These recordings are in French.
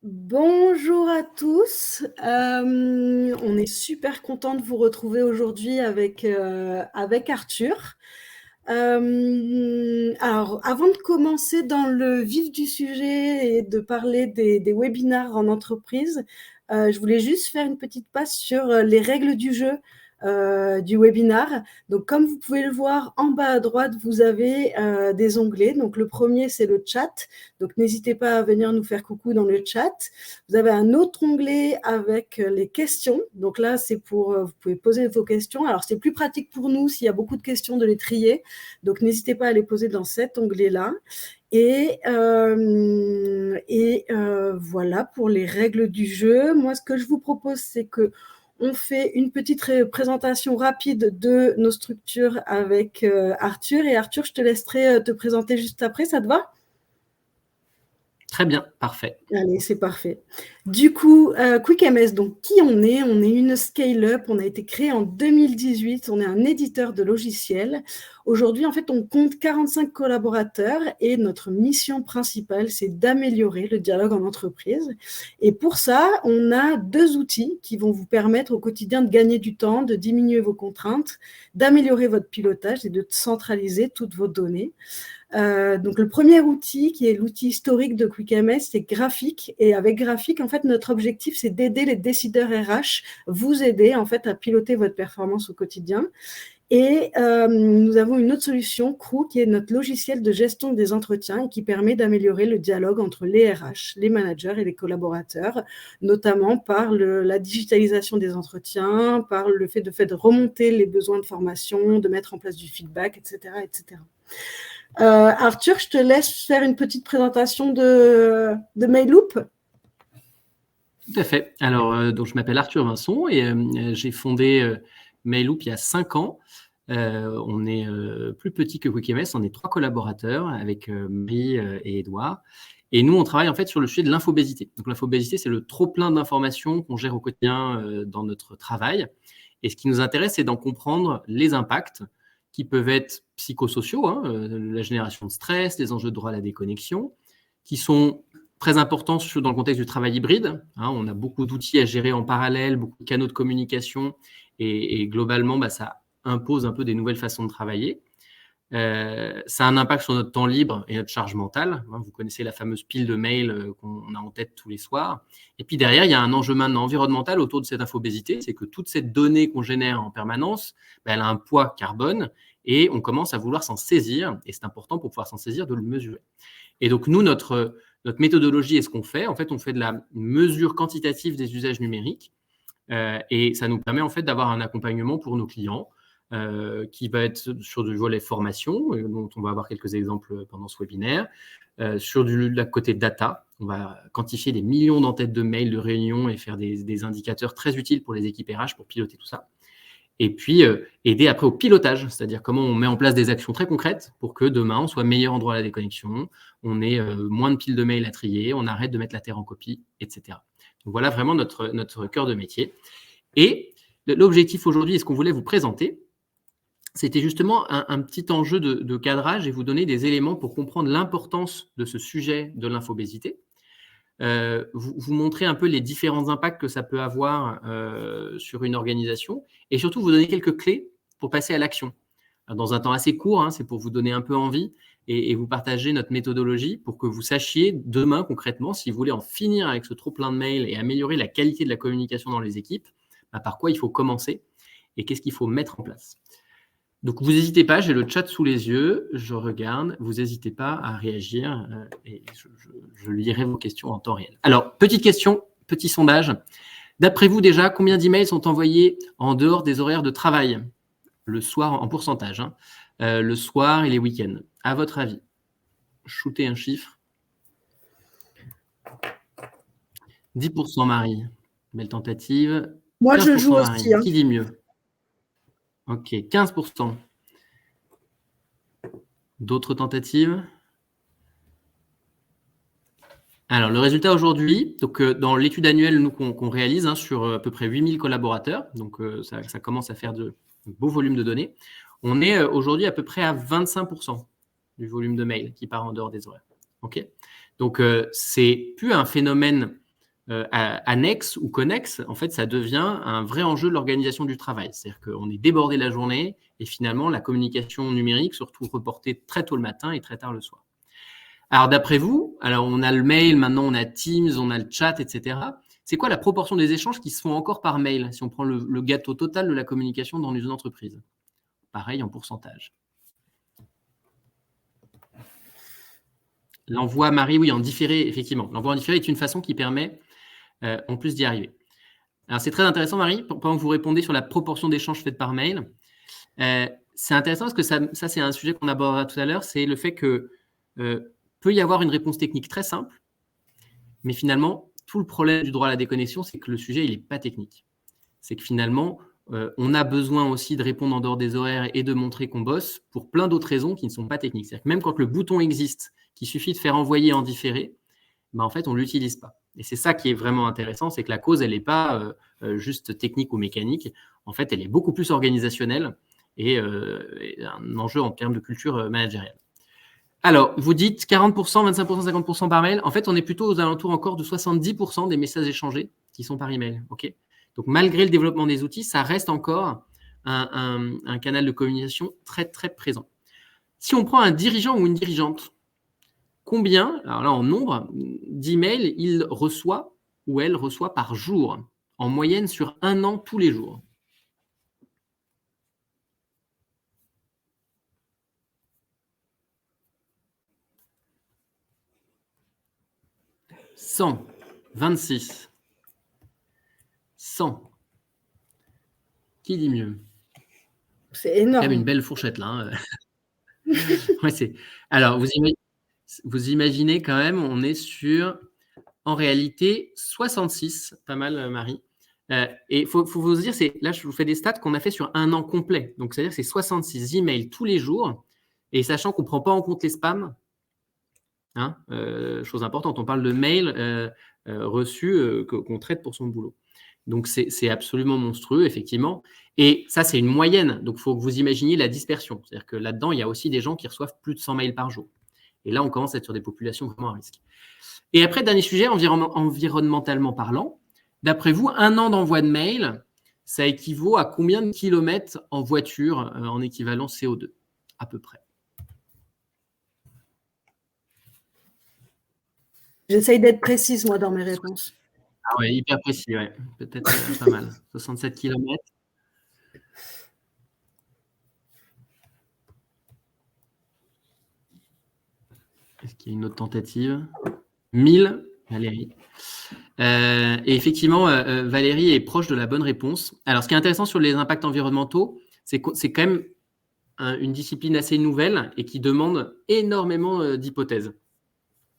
Bonjour à tous. On est super content de vous retrouver aujourd'hui avec Arthur. Alors, avant de commencer dans le vif du sujet et de parler des webinars en entreprise, je voulais juste faire une petite passe sur les règles du jeu du webinar. Donc, comme vous pouvez le voir en bas à droite, vous avez des onglets. Donc, le premier, c'est le chat. Donc, n'hésitez pas à venir nous faire coucou dans le chat. Vous avez un autre onglet avec les questions. Donc là, c'est pour, vous pouvez poser vos questions. Alors, c'est plus pratique pour nous s'il y a beaucoup de questions de les trier. Donc, n'hésitez pas à les poser dans cet onglet-là. Voilà pour les règles du jeu. Moi, ce que je vous propose, c'est que on fait une petite présentation rapide de nos structures avec Arthur. Et Arthur, je te laisserai te présenter juste après. Ça te va ? Très bien, parfait. Allez, c'est parfait. Du coup, QuickMS, donc qui on est? On est une scale-up, on a été créé en 2018, on est un éditeur de logiciels. Aujourd'hui, en fait, on compte 45 collaborateurs et notre mission principale, c'est d'améliorer le dialogue en entreprise. Et pour ça, on a 2 outils qui vont vous permettre au quotidien de gagner du temps, de diminuer vos contraintes, d'améliorer votre pilotage et de centraliser toutes vos données. Donc le premier outil, qui est l'outil historique de QuickMS, c'est Graphique. Et avec Graphique, en fait, notre objectif, c'est d'aider les décideurs RH, vous aider en fait à piloter votre performance au quotidien. Et nous avons une autre solution, Crew, qui est notre logiciel de gestion des entretiens et qui permet d'améliorer le dialogue entre les RH, les managers et les collaborateurs, notamment par la digitalisation des entretiens, par le fait de remonter les besoins de formation, de mettre en place du feedback, etc., etc. Arthur, je te laisse faire une petite présentation de Mailloop. Tout à fait. Alors, donc je m'appelle Arthur Vincent et j'ai fondé Mailloop il y a 5 ans. On est plus petit que QuickMS, on est 3 collaborateurs avec Marie et Edouard. Et nous, on travaille en fait sur le sujet de l'infobésité. Donc l'infobésité, c'est le trop-plein d'informations qu'on gère au quotidien dans notre travail. Et ce qui nous intéresse, c'est d'en comprendre les impacts qui peuvent être psychosociaux, la génération de stress, les enjeux de droit à la déconnexion, qui sont très importants dans le contexte du travail hybride. On a beaucoup d'outils à gérer en parallèle, beaucoup de canaux de communication, et globalement, ça impose un peu des nouvelles façons de travailler. Ça a un impact sur notre temps libre et notre charge mentale. Vous connaissez la fameuse pile de mails qu'on a en tête tous les soirs. Et puis derrière, il y a un enjeu maintenant environnemental autour de cette infobésité. C'est que toute cette donnée qu'on génère en permanence, elle a un poids carbone et on commence à vouloir s'en saisir. Et c'est important pour pouvoir s'en saisir de le mesurer. Et donc nous, notre méthodologie et ce qu'on fait, en fait, on fait de la mesure quantitative des usages numériques. Et ça nous permet en fait d'avoir un accompagnement pour nos clients qui va être sur du volet formation, dont on va avoir quelques exemples pendant ce webinaire. Sur la côté data, on va quantifier des millions d'entêtes de mails, de réunions et faire des indicateurs très utiles pour les équipes RH pour piloter tout ça. Et puis, aider après au pilotage, c'est-à-dire comment on met en place des actions très concrètes pour que demain, on soit meilleur en droit à la déconnexion, on ait moins de piles de mails à trier, on arrête de mettre la terre en copie, etc. Donc voilà vraiment notre cœur de métier. Et l'objectif aujourd'hui, et ce qu'on voulait vous présenter, c'était justement un petit enjeu de cadrage et vous donner des éléments pour comprendre l'importance de ce sujet de l'infobésité. Vous montrer un peu les différents impacts que ça peut avoir sur une organisation et surtout vous donner quelques clés pour passer à l'action. Dans un temps assez court, c'est pour vous donner un peu envie et vous partager notre méthodologie pour que vous sachiez demain concrètement, si vous voulez en finir avec ce trop plein de mails et améliorer la qualité de la communication dans les équipes, par quoi il faut commencer et qu'est-ce qu'il faut mettre en place. Donc, vous n'hésitez pas, j'ai le chat sous les yeux, je regarde, vous n'hésitez pas à réagir et je lirai vos questions en temps réel. Alors, petite question, petit sondage. D'après vous déjà, combien d'emails sont envoyés en dehors des horaires de travail, le soir en pourcentage, le soir et les week-ends? À votre avis, shootez un chiffre. 10% Marie, belle tentative. Moi, je joue Marie, aussi. qui dit mieux? Ok, 15%. D'autres tentatives? Alors, le résultat aujourd'hui, donc dans l'étude annuelle nous qu'on réalise sur à peu près 8000 collaborateurs, donc ça commence à faire de beaux volumes de données, on est aujourd'hui à peu près à 25% du volume de mail qui part en dehors des horaires. Ok. Donc, c'est plus un phénomène annexe ou connexe, en fait, ça devient un vrai enjeu de l'organisation du travail. C'est-à-dire qu'on est débordé la journée et finalement, la communication numérique se retrouve reportée très tôt le matin et très tard le soir. Alors, d'après vous, alors on a le mail, maintenant on a Teams, on a le chat, etc. C'est quoi la proportion des échanges qui se font encore par mail, si on prend le gâteau total de la communication dans une entreprise? Pareil en pourcentage. L'envoi, Marie, oui, en différé, effectivement. L'envoi en différé est une façon qui permet en plus d'y arriver. Alors, c'est très intéressant, Marie, pendant que vous répondez sur la proportion d'échanges faits par mail. C'est intéressant parce que ça c'est un sujet qu'on abordera tout à l'heure, c'est le fait que peut y avoir une réponse technique très simple, mais finalement, tout le problème du droit à la déconnexion, c'est que le sujet, il n'est pas technique. C'est que finalement, on a besoin aussi de répondre en dehors des horaires et de montrer qu'on bosse pour plein d'autres raisons qui ne sont pas techniques. C'est-à-dire que même quand le bouton existe, qu'il suffit de faire envoyer en différé, en fait, on ne l'utilise pas. Et c'est ça qui est vraiment intéressant, c'est que la cause, elle n'est pas juste technique ou mécanique. En fait, elle est beaucoup plus organisationnelle et un enjeu en termes de culture managériale. Alors, vous dites 40%, 25%, 50% par mail. En fait, on est plutôt aux alentours encore de 70% des messages échangés qui sont par email. Okay, donc, malgré le développement des outils, ça reste encore un canal de communication très, très présent. Si on prend un dirigeant ou une dirigeante, combien, alors là en nombre, d'emails il reçoit ou elle reçoit par jour, en moyenne sur un an tous les jours? « 100, 26, 100. Qui dit mieux? C'est énorme. Il y a une belle fourchette là. Ouais, alors, vous imaginez quand même, on est sur, en réalité, 66. Pas mal, Marie. Et il faut vous dire, là, je vous fais des stats qu'on a fait sur un an complet. Donc, c'est-à-dire que c'est 66 emails tous les jours. Et sachant qu'on ne prend pas en compte les spams, hein, chose importante, on parle de mails reçus qu'on traite pour son boulot. Donc, c'est absolument monstrueux, effectivement. Et ça, c'est une moyenne. Donc, il faut que vous imaginiez la dispersion. C'est-à-dire que là-dedans, il y a aussi des gens qui reçoivent plus de 100 mails par jour. Et là, on commence à être sur des populations vraiment à risque. Et après, dernier sujet, environnementalement parlant, d'après vous, un an d'envoi de mail, ça équivaut à combien de kilomètres en voiture en équivalent CO2, à peu près? J'essaye d'être précise, moi, dans mes réponses. Ah ouais, hyper précis, ouais. Peut-être pas mal. 67 kilomètres. Est-ce qu'il y a une autre tentative? 1000, Valérie. Et effectivement, Valérie est proche de la bonne réponse. Alors, ce qui est intéressant sur les impacts environnementaux, c'est quand même une discipline assez nouvelle et qui demande énormément d'hypothèses.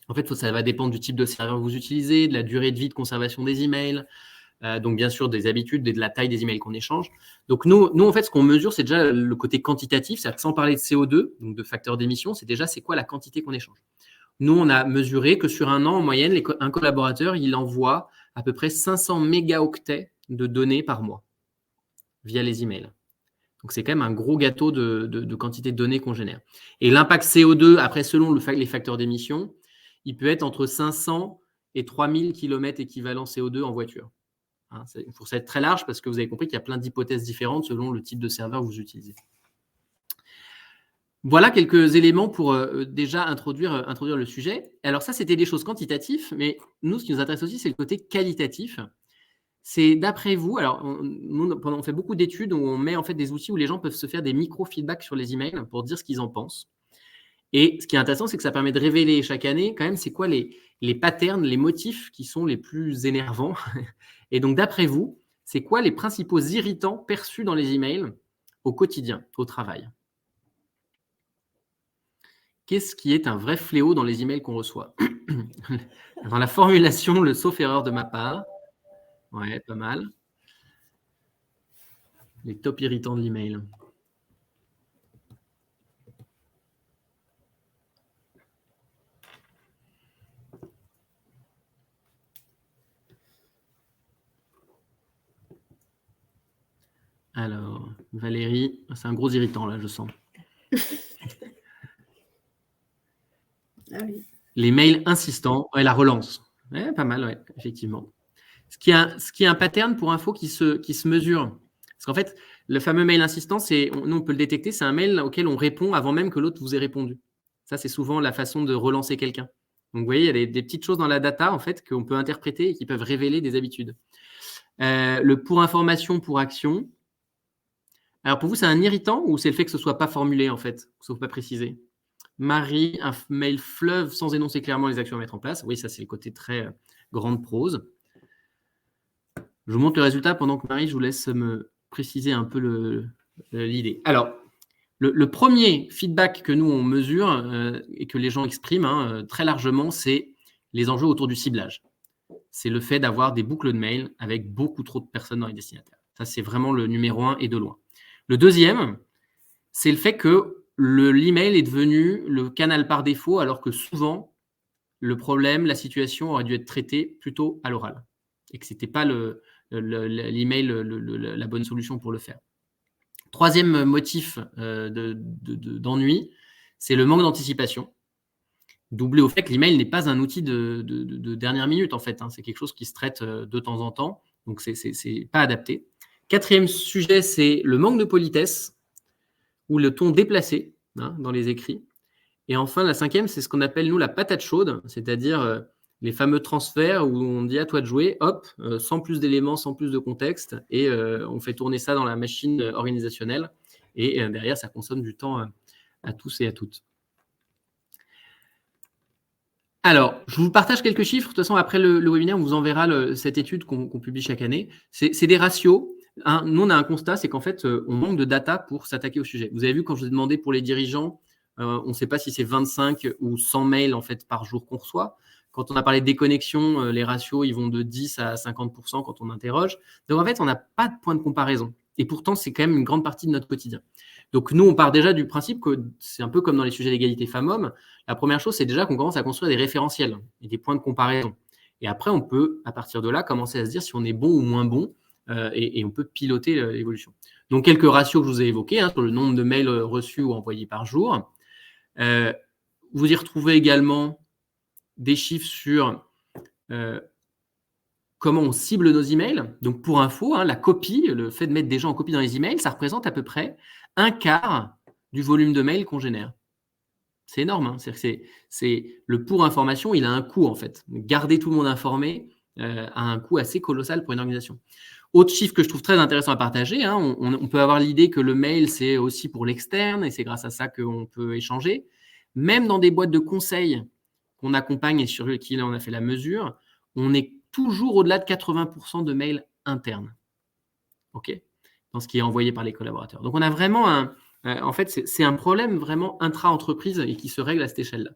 En fait, ça va dépendre du type de serveur que vous utilisez, de la durée de vie de conservation des emails, donc bien sûr des habitudes et de la taille des emails qu'on échange. Donc nous en fait, ce qu'on mesure, c'est déjà le côté quantitatif, c'est-à-dire que sans parler de CO2, donc de facteurs d'émission, c'est quoi la quantité qu'on échange. Nous, on a mesuré que sur un an, en moyenne, un collaborateur, il envoie à peu près 500 mégaoctets de données par mois via les emails. Donc, c'est quand même un gros gâteau de quantité de données qu'on génère. Et l'impact CO2, après, selon les facteurs d'émission, il peut être entre 500 et 3000 km équivalent CO2 en voiture. Hein, c'est une fourchette très large parce que vous avez compris qu'il y a plein d'hypothèses différentes selon le type de serveur que vous utilisez. Voilà quelques éléments pour déjà introduire le sujet. Alors ça, c'était des choses quantitatives, mais nous, ce qui nous intéresse aussi, c'est le côté qualitatif. C'est d'après vous, alors on fait beaucoup d'études où on met en fait des outils où les gens peuvent se faire des micro-feedbacks sur les emails pour dire ce qu'ils en pensent. Et ce qui est intéressant, c'est que ça permet de révéler chaque année quand même c'est quoi les patterns, les motifs qui sont les plus énervants. Et donc d'après vous, c'est quoi les principaux irritants perçus dans les emails au quotidien, au travail? Qu'est-ce qui est un vrai fléau dans les emails qu'on reçoit? Dans la formulation, le sauf erreur de ma part. Ouais, pas mal. Les top irritants de l'email. Alors, Valérie, c'est un gros irritant là, je sens. Ah oui. Les mails insistants, ouais, la relance. Ouais, pas mal, ouais, effectivement. Ce qui est un pattern pour info qui se mesure. Parce qu'en fait, le fameux mail insistant, nous, on peut le détecter, c'est un mail auquel on répond avant même que l'autre vous ait répondu. Ça, c'est souvent la façon de relancer quelqu'un. Donc, vous voyez, il y a des petites choses dans la data, en fait, qu'on peut interpréter et qui peuvent révéler des habitudes. Le pour information, pour action. Alors, pour vous, c'est un irritant ou c'est le fait que ce ne soit pas formulé, en fait, que ce ne soit pas précisé? Marie, un mail fleuve sans énoncer clairement les actions à mettre en place. Oui, ça, c'est le côté très grande prose. Je vous montre le résultat pendant que Marie, je vous laisse me préciser un peu l'idée. Alors, le premier feedback que nous, on mesure et que les gens expriment très largement, c'est les enjeux autour du ciblage. C'est le fait d'avoir des boucles de mail avec beaucoup trop de personnes dans les destinataires. Ça, c'est vraiment le numéro 1 et de loin. Le deuxième, c'est le fait que l'email est devenu le canal par défaut, alors que souvent, le problème, la situation aurait dû être traitée plutôt à l'oral et que ce n'était pas l'email la bonne solution pour le faire. Troisième motif d'ennui, c'est le manque d'anticipation, doublé au fait que l'email n'est pas un outil de dernière minute, en fait. C'est quelque chose qui se traite de temps en temps, donc c'est pas adapté. Quatrième sujet, c'est le manque de politesse ou le ton déplacé dans les écrits. Et enfin, la cinquième, c'est ce qu'on appelle, nous, la patate chaude, c'est-à-dire les fameux transferts où on dit à toi de jouer, hop, sans plus d'éléments, sans plus de contexte, et on fait tourner ça dans la machine organisationnelle, et derrière, ça consomme du temps à tous et à toutes. Alors, je vous partage quelques chiffres. De toute façon, après le webinaire, on vous enverra cette étude qu'on publie chaque année. C'est des ratios. Nous, on a un constat, c'est qu'en fait, on manque de data pour s'attaquer au sujet. Vous avez vu, quand je vous ai demandé pour les dirigeants, on ne sait pas si c'est 25 ou 100 mails en fait, par jour qu'on reçoit. Quand on a parlé de déconnexion, les ratios ils vont de 10 à 50% quand on interroge. Donc, en fait, on n'a pas de point de comparaison. Et pourtant, c'est quand même une grande partie de notre quotidien. Donc, nous, on part déjà du principe que c'est un peu comme dans les sujets d'égalité femmes-hommes. La première chose, c'est déjà qu'on commence à construire des référentiels et des points de comparaison. Et après, on peut, à partir de là, commencer à se dire si on est bon ou moins bon et on peut piloter l'évolution. Donc, quelques ratios que je vous ai évoqués sur le nombre de mails reçus ou envoyés par jour. Vous y retrouvez également des chiffres sur comment on cible nos emails. Donc, pour info, la copie, le fait de mettre des gens en copie dans les emails, ça représente à peu près un quart du volume de mails qu'on génère. C'est énorme. C'est le pour information, il a un coût en fait. Garder tout le monde informé a un coût assez colossal pour une organisation. Autre chiffre que je trouve très intéressant à partager, on peut avoir l'idée que le mail, c'est aussi pour l'externe et c'est grâce à ça qu'on peut échanger. Même dans des boîtes de conseil qu'on accompagne et sur qui on a fait la mesure, on est toujours au-delà de 80% de mails internes. OK, dans ce qui est envoyé par les collaborateurs. Donc, on a vraiment en fait, c'est un problème vraiment intra-entreprise et qui se règle à cette échelle-là.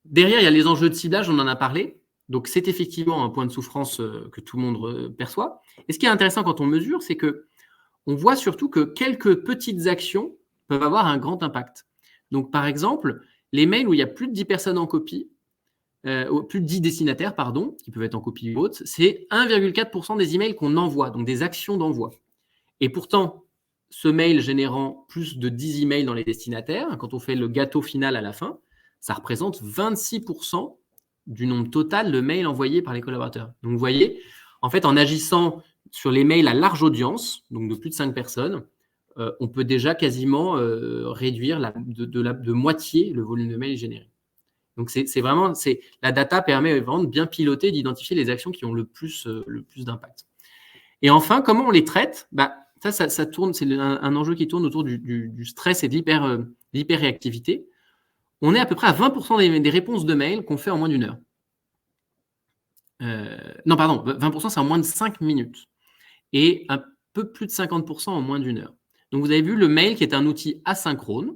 Derrière, il y a les enjeux de ciblage, on en a parlé. Donc, c'est effectivement un point de souffrance que tout le monde perçoit. Et ce qui est intéressant quand on mesure, c'est qu'on voit surtout que quelques petites actions peuvent avoir un grand impact. Donc, par exemple, les mails où il y a plus de 10 personnes en copie, plus de 10 destinataires, pardon, qui peuvent être en copie ou autre, c'est 1,4% des emails qu'on envoie, donc des actions d'envoi. Et pourtant, ce mail générant plus de 10 emails dans les destinataires, quand on fait le gâteau final à la fin, ça représente 26% du nombre total de mails envoyés par les collaborateurs. Donc, vous voyez, en fait, en agissant sur les mails à large audience, donc de plus de 5 personnes, on peut déjà quasiment réduire de moitié le volume de mails générés. Donc, c'est vraiment, la data permet vraiment de bien piloter, d'identifier les actions qui ont le plus d'impact. Et enfin, comment on les traite ? Ça tourne, c'est un enjeu qui tourne autour du stress et de l'hyperréactivité. On est à peu près à 20% des réponses de mails qu'on fait en moins d'une heure. Non, pardon, 20% c'est en moins de 5 minutes. Et un peu plus de 50% en moins d'une heure. Donc, vous avez vu le mail qui est un outil asynchrone.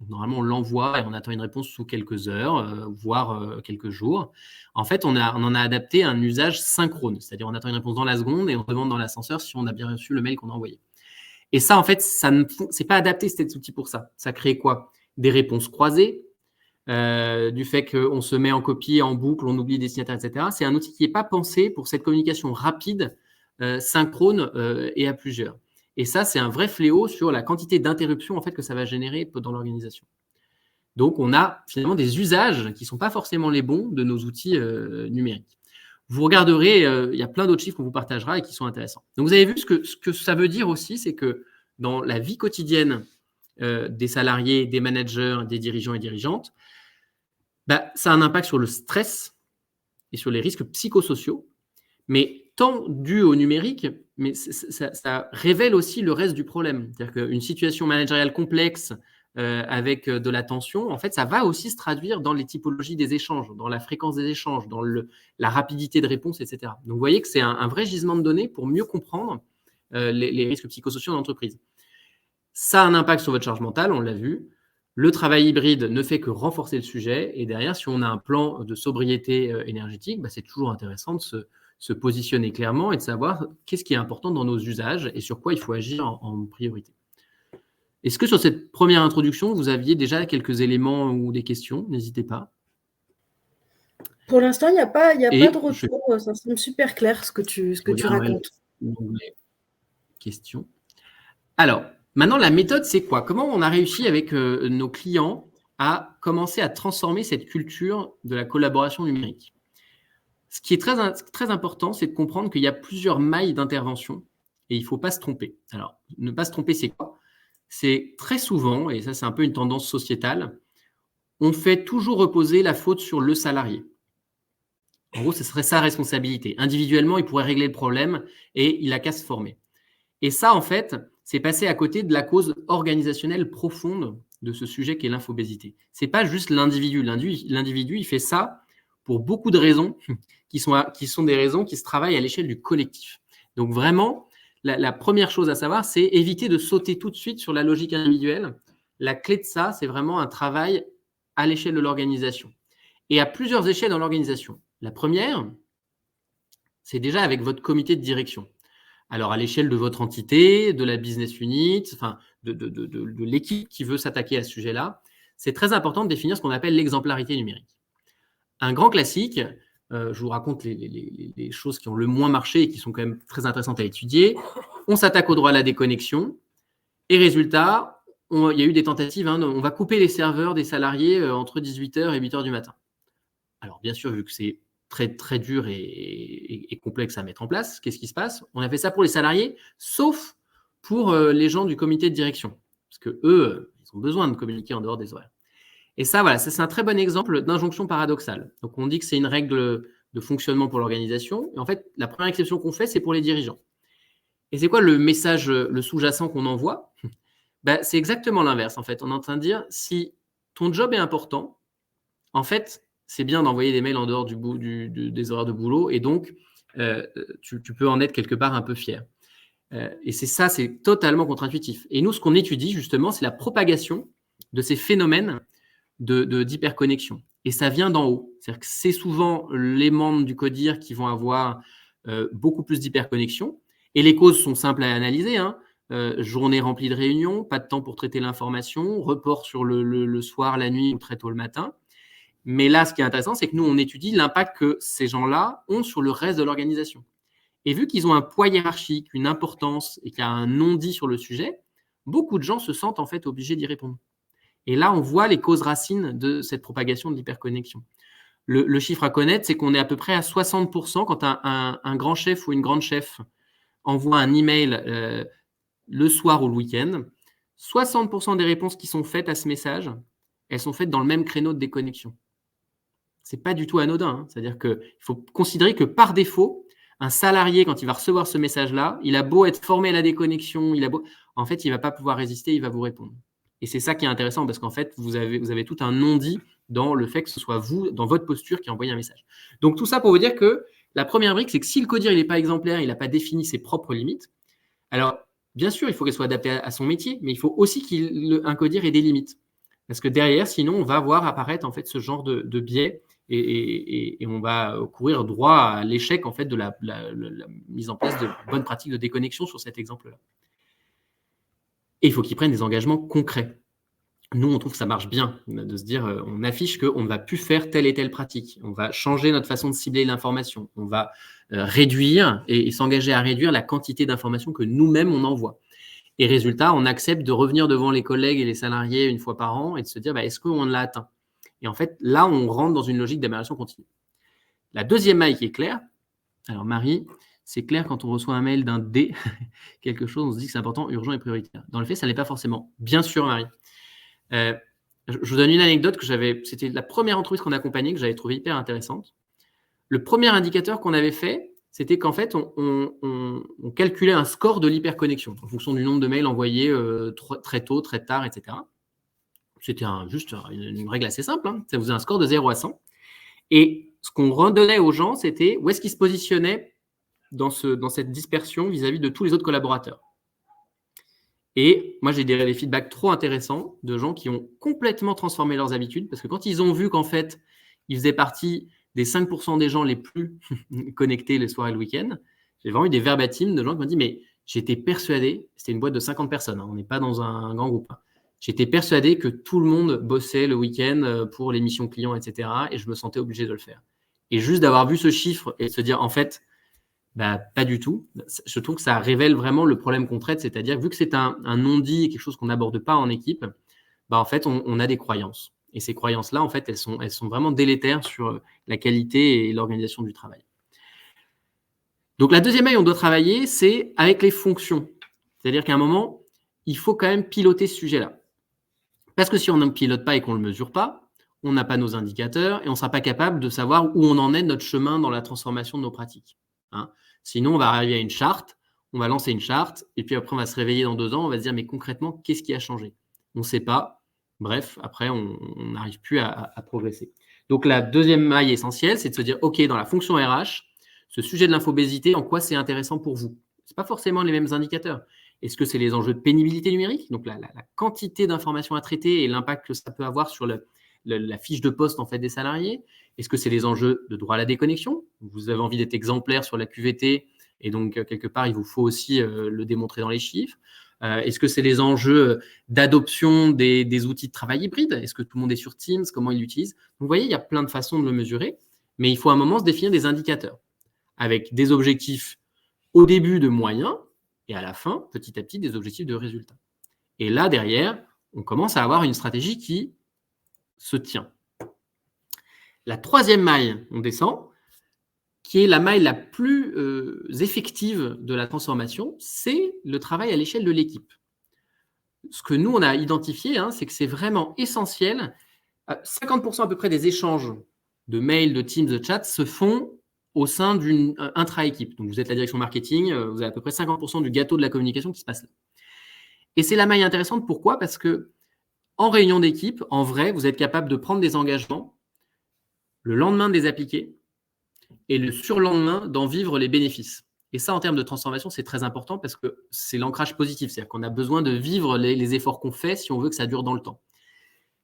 Normalement, on l'envoie et on attend une réponse sous quelques heures, voire quelques jours. En fait, on en a adapté un usage synchrone, c'est-à-dire on attend une réponse dans la seconde et on demande dans l'ascenseur si on a bien reçu le mail qu'on a envoyé. Et ça, en fait, c'est pas adapté cet outil pour ça. Ça crée quoi ? Des réponses croisées, du fait qu'on se met en copie, en boucle, on oublie les destinataires, etc. C'est un outil qui n'est pas pensé pour cette communication rapide, synchrone et à plusieurs. Et ça, c'est un vrai fléau sur la quantité d'interruptions en fait, que ça va générer dans l'organisation. Donc, on a finalement des usages qui ne sont pas forcément les bons de nos outils numériques. vous regarderez, il y a plein d'autres chiffres qu'on vous partagera et qui sont intéressants. Donc, vous avez vu ce que ça veut dire aussi, c'est que dans la vie quotidienne des salariés, des managers, des dirigeants et dirigeantes, ça a un impact sur le stress et sur les risques psychosociaux, mais tant dû au numérique, mais ça révèle aussi le reste du problème. C'est-à-dire qu'une situation managériale complexe avec de la tension, en fait, ça va aussi se traduire dans les typologies des échanges, dans la fréquence des échanges, dans la rapidité de réponse, etc. Donc, vous voyez que c'est un vrai gisement de données pour mieux comprendre les risques psychosociaux dans l'entreprise. Ça a un impact sur votre charge mentale, on l'a vu. Le travail hybride ne fait que renforcer le sujet. Et derrière, si on a un plan de sobriété énergétique, c'est toujours intéressant de se positionner clairement et de savoir qu'est-ce qui est important dans nos usages et sur quoi il faut agir en priorité. Est-ce que sur cette première introduction, vous aviez déjà quelques éléments ou des questions? N'hésitez pas. Pour l'instant, il n'y a pas de retour. Ça semble super clair ce que tu racontes. Question. Alors, maintenant, la méthode, c'est quoi? Comment on a réussi avec nos clients à commencer à transformer cette culture de la collaboration numérique? Ce qui est très, très important, c'est de comprendre qu'il y a plusieurs mailles d'intervention et il ne faut pas se tromper. Alors, ne pas se tromper, c'est quoi? C'est très souvent, et ça c'est un peu une tendance sociétale, on fait toujours reposer la faute sur le salarié. En gros, ce serait sa responsabilité. Individuellement, il pourrait régler le problème et il n'a qu'à se former. Et ça, en fait, c'est passer à côté de la cause organisationnelle profonde de ce sujet qu'est l'infobésité. Ce n'est pas juste l'individu. L'individu, il fait ça pour beaucoup de raisons qui sont des raisons qui se travaillent à l'échelle du collectif. Donc vraiment, la première chose à savoir, c'est éviter de sauter tout de suite sur la logique individuelle. La clé de ça, c'est vraiment un travail à l'échelle de l'organisation. Et à plusieurs échelles dans l'organisation. La première, c'est déjà avec votre comité de direction. Alors, à l'échelle de votre entité, de la business unit, enfin, de l'équipe qui veut s'attaquer à ce sujet-là, c'est très important de définir ce qu'on appelle l'exemplarité numérique. Un grand classique, je vous raconte les choses qui ont le moins marché et qui sont quand même très intéressantes à étudier. On s'attaque au droit à la déconnexion et résultat, il y a eu des tentatives, on va couper les serveurs des salariés entre 18h et 8h du matin. Alors, bien sûr, vu que c'est très, très dur et complexe à mettre en place, qu'est-ce qui se passe? On a fait ça pour les salariés, sauf pour les gens du comité de direction. Parce qu'eux, ils ont besoin de communiquer en dehors des horaires. Et ça, voilà, ça, c'est un très bon exemple d'injonction paradoxale. Donc, on dit que c'est une règle de fonctionnement pour l'organisation. Et en fait, la première exception qu'on fait, c'est pour les dirigeants. Et c'est quoi le message, le sous-jacent qu'on envoie? C'est exactement l'inverse, en fait. On est en train de dire, si ton job est important, en fait, c'est bien d'envoyer des mails en dehors des horaires de boulot. Et donc, tu peux en être quelque part un peu fier. Et c'est totalement contre-intuitif. Et nous, ce qu'on étudie, justement, c'est la propagation de ces phénomènes d'hyperconnexion. Et ça vient d'en haut. C'est-à-dire que c'est souvent les membres du CODIR qui vont avoir beaucoup plus d'hyperconnexion. Et les causes sont simples à analyser. Journée remplie de réunions, pas de temps pour traiter l'information, report sur le soir, la nuit ou très tôt le matin. Mais là, ce qui est intéressant, c'est que nous, on étudie l'impact que ces gens-là ont sur le reste de l'organisation. Et vu qu'ils ont un poids hiérarchique, une importance et qu'il y a un non-dit sur le sujet, beaucoup de gens se sentent en fait obligés d'y répondre. Et là, on voit les causes racines de cette propagation de l'hyperconnexion. Le chiffre à connaître, c'est qu'on est à peu près à 60% quand un grand chef ou une grande chef envoie un email le soir ou le week-end. 60% des réponses qui sont faites à ce message, elles sont faites dans le même créneau de déconnexion. Ce n'est pas du tout anodin. C'est-à-dire qu'il faut considérer que par défaut, un salarié, quand il va recevoir ce message-là, il a beau être formé à la déconnexion, en fait, il ne va pas pouvoir résister, il va vous répondre. Et c'est ça qui est intéressant parce qu'en fait, vous avez tout un non-dit dans le fait que ce soit vous, dans votre posture, qui envoyez un message. Donc, tout ça pour vous dire que la première brique, c'est que si le CODIR n'est pas exemplaire, il n'a pas défini ses propres limites, alors, bien sûr, il faut qu'elle soit adaptée à son métier, mais il faut aussi qu'un CODIR ait des limites. Parce que derrière, sinon, on va voir apparaître en fait ce genre de biais et on va courir droit à l'échec en fait de la mise en place de bonnes pratiques de déconnexion sur cet exemple-là. Et il faut qu'ils prennent des engagements concrets. Nous, on trouve que ça marche bien de se dire, on affiche qu'on ne va plus faire telle et telle pratique. On va changer notre façon de cibler l'information. On va réduire et s'engager à réduire la quantité d'informations que nous-mêmes, on envoie. Et résultat, on accepte de revenir devant les collègues et les salariés une fois par an et de se dire, est-ce qu'on l'a atteint? Et en fait, là, on rentre dans une logique d'amélioration continue. La deuxième maille qui est claire, Alors Marie, c'est clair quand on reçoit un mail d'un D, quelque chose, on se dit que c'est important, urgent et prioritaire. Dans le fait, ça n'est pas forcément. Bien sûr, Marie. Je vous donne une anecdote c'était la première entreprise qu'on a accompagnée que j'avais trouvée hyper intéressante. Le premier indicateur qu'on avait fait, c'était qu'en fait, on calculait un score de l'hyperconnexion en fonction du nombre de mails envoyés très tôt, très tard, etc. C'était juste une règle assez simple. Hein. Ça vous faisait un score de 0 à 100. Et ce qu'on redonnait aux gens, c'était où est-ce qu'ils se positionnaient dans cette dispersion vis-à-vis de tous les autres collaborateurs. Et moi, j'ai des feedbacks trop intéressants de gens qui ont complètement transformé leurs habitudes parce que quand ils ont vu qu'en fait, ils faisaient partie des 5% des gens les plus connectés les soirs et le week-end, j'ai vraiment eu des verbatims de gens qui m'ont dit mais j'étais persuadé, c'était une boîte de 50 personnes, hein, on n'est pas dans un grand groupe, hein, j'étais persuadé que tout le monde bossait le week-end pour les missions clients, etc. Et je me sentais obligé de le faire. Et juste d'avoir vu ce chiffre et de se dire en fait, bah, pas du tout. Je trouve que ça révèle vraiment le problème qu'on traite, c'est-à-dire vu que c'est un non-dit, quelque chose qu'on n'aborde pas en équipe, bah, en fait, on a des croyances. Et ces croyances-là, en fait, elles sont vraiment délétères sur la qualité et l'organisation du travail. Donc, la deuxième maille, on doit travailler, c'est avec les fonctions. C'est-à-dire qu'à un moment, il faut quand même piloter ce sujet-là. Parce que si on ne pilote pas et qu'on ne le mesure pas, on n'a pas nos indicateurs et on ne sera pas capable de savoir où on en est de notre chemin dans la transformation de nos pratiques. Hein. Sinon, on va arriver à une charte, on va lancer une charte, et puis après, on va se réveiller dans 2 ans, on va se dire, mais concrètement, qu'est-ce qui a changé? On ne sait pas. Bref, après, on n'arrive plus à progresser. Donc, la deuxième maille essentielle, c'est de se dire, OK, dans la fonction RH, ce sujet de l'infobésité, en quoi c'est intéressant pour vous? Ce n'est pas forcément les mêmes indicateurs. Est-ce que c'est les enjeux de pénibilité numérique, donc la quantité d'informations à traiter et l'impact que ça peut avoir sur la fiche de poste en fait des salariés? Est-ce que c'est les enjeux de droit à la déconnexion? Vous avez envie d'être exemplaire sur la QVT et donc quelque part il vous faut aussi le démontrer dans les chiffres. Est-ce que c'est les enjeux d'adoption des outils de travail hybride? Est-ce que tout le monde est sur Teams? Comment il l'utilise? Vous voyez, il y a plein de façons de le mesurer, mais il faut à un moment se définir des indicateurs avec des objectifs au début de moyens et à la fin, petit à petit, des objectifs de résultats. Et là, derrière, on commence à avoir une stratégie qui se tient. La troisième maille, on descend, qui est la maille la plus effective de la transformation, c'est le travail à l'échelle de l'équipe. Ce que nous, on a identifié, hein, c'est que c'est vraiment essentiel. 50% à peu près des échanges de mails, de Teams, de chat se font au sein d'une intra-équipe. Donc, vous êtes la direction marketing, vous avez à peu près 50% du gâteau de la communication qui se passe là. Et c'est la maille intéressante. Pourquoi? Parce que en réunion d'équipe, en vrai, vous êtes capable de prendre des engagements, le lendemain de les appliquer et le surlendemain d'en vivre les bénéfices. Et ça, en termes de transformation, c'est très important parce que c'est l'ancrage positif. C'est-à-dire qu'on a besoin de vivre les efforts qu'on fait si on veut que ça dure dans le temps.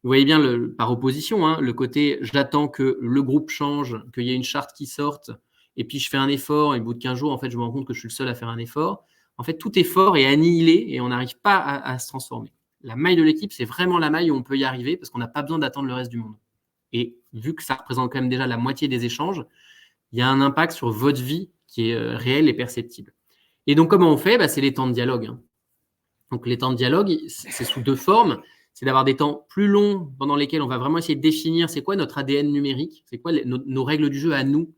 Vous voyez bien, par opposition, hein, le côté j'attends que le groupe change, qu'il y ait une charte qui sorte, et puis je fais un effort, et au bout de 15 jours, en fait, je me rends compte que je suis le seul à faire un effort. En fait, tout effort est annihilé et on n'arrive pas à se transformer. La maille de l'équipe, c'est vraiment la maille où on peut y arriver parce qu'on n'a pas besoin d'attendre le reste du monde. Et vu que ça représente quand même déjà la moitié des échanges, il y a un impact sur votre vie qui est réel et perceptible. Et donc, comment on fait? C'est les temps de dialogue. Hein. Donc, les temps de dialogue, c'est sous 2 formes. C'est d'avoir des temps plus longs pendant lesquels on va vraiment essayer de définir c'est quoi notre ADN numérique, c'est quoi nos règles du jeu à nous.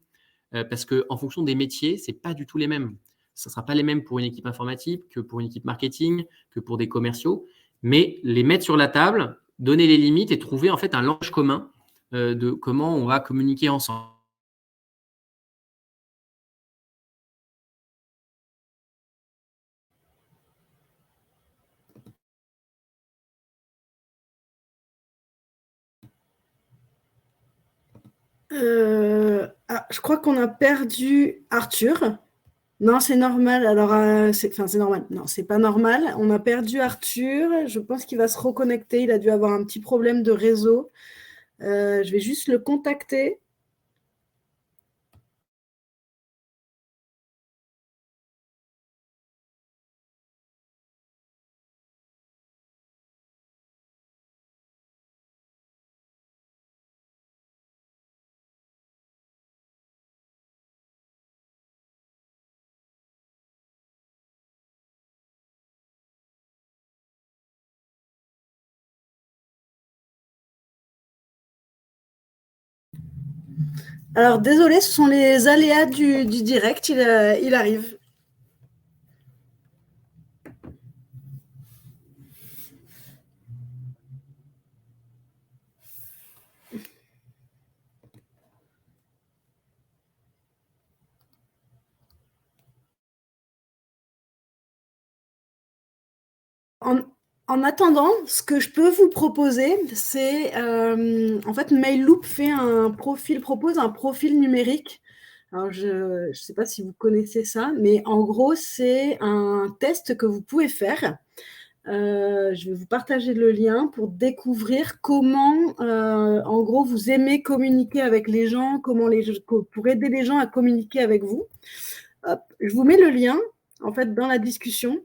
Parce qu'en fonction des métiers, ce n'est pas du tout les mêmes. Ce ne sera pas les mêmes pour une équipe informatique que pour une équipe marketing, que pour des commerciaux. Mais les mettre sur la table, donner les limites et trouver en fait un langage commun de comment on va communiquer ensemble. Je crois qu'on a perdu Arthur. Non, c'est normal. Alors, c'est normal. Non, c'est pas normal. On a perdu Arthur. Je pense qu'il va se reconnecter. Il a dû avoir un petit problème de réseau. Je vais juste le contacter. Alors, désolé, ce sont les aléas du direct, il arrive. En attendant, ce que je peux vous proposer, c'est en fait, Mailloop propose un profil numérique. Alors, je ne sais pas si vous connaissez ça, mais en gros, c'est un test que vous pouvez faire. Je vais vous partager le lien pour découvrir comment, en gros, vous aimez communiquer avec les gens, pour aider les gens à communiquer avec vous. Hop, je vous mets le lien, en fait, dans la discussion.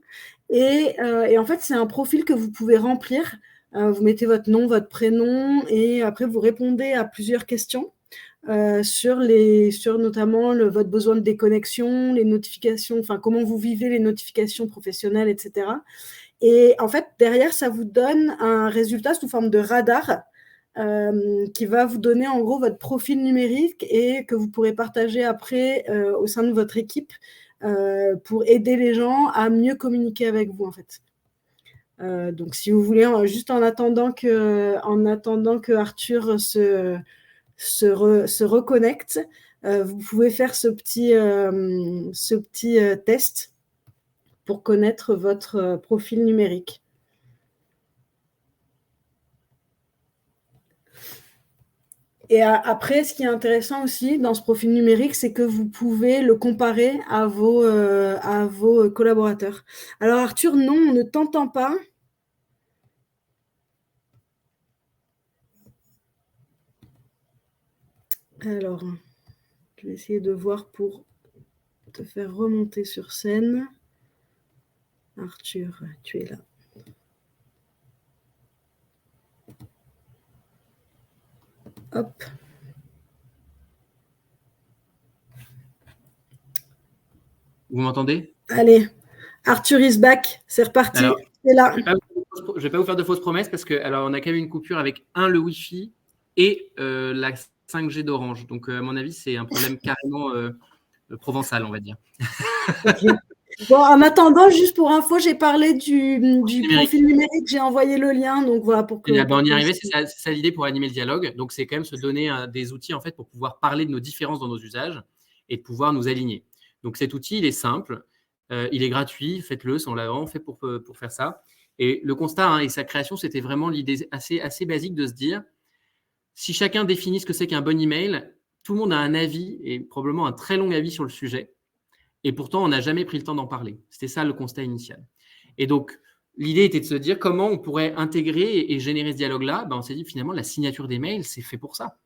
Et en fait, c'est un profil que vous pouvez remplir. Vous mettez votre nom, votre prénom, et après, vous répondez à plusieurs questions sur notamment votre besoin de déconnexion, les notifications, enfin, comment vous vivez les notifications professionnelles, etc. Et en fait, derrière, ça vous donne un résultat sous forme de radar qui va vous donner en gros votre profil numérique et que vous pourrez partager après au sein de votre équipe pour aider les gens à mieux communiquer avec vous en fait. Donc si vous voulez, juste en attendant que Arthur se reconnecte, vous pouvez faire ce petit test pour connaître votre profil numérique. Et après, ce qui est intéressant aussi dans ce profil numérique, c'est que vous pouvez le comparer à vos collaborateurs. Alors Arthur, non, on ne t'entend pas. Alors, je vais essayer de voir pour te faire remonter sur scène. Arthur, tu es là. Hop. Vous m'entendez? Allez, Arthur is back, c'est reparti. C'est là. Je ne vais pas vous faire de fausses promesses parce que alors on a quand même une coupure avec le Wi-Fi et la 5G d'Orange. Donc à mon avis, c'est un problème carrément provençal, on va dire. Okay. Bon, en attendant, juste pour info, j'ai parlé du profil numérique, j'ai envoyé le lien, donc voilà pour que. On y est arrivé, c'est ça l'idée pour animer le dialogue. Donc c'est quand même se donner des outils en fait pour pouvoir parler de nos différences dans nos usages et de pouvoir nous aligner. Donc cet outil, il est simple, il est gratuit, faites-le, c'est en l'avant, fait pour faire ça. Et le constat et sa création, c'était vraiment l'idée assez basique de se dire, si chacun définit ce que c'est qu'un bon email, tout le monde a un avis et probablement un très long avis sur le sujet. Et pourtant, on n'a jamais pris le temps d'en parler. C'était ça le constat initial. Et donc, l'idée était de se dire comment on pourrait intégrer et générer ce dialogue-là. On s'est dit finalement, la signature des mails, c'est fait pour ça.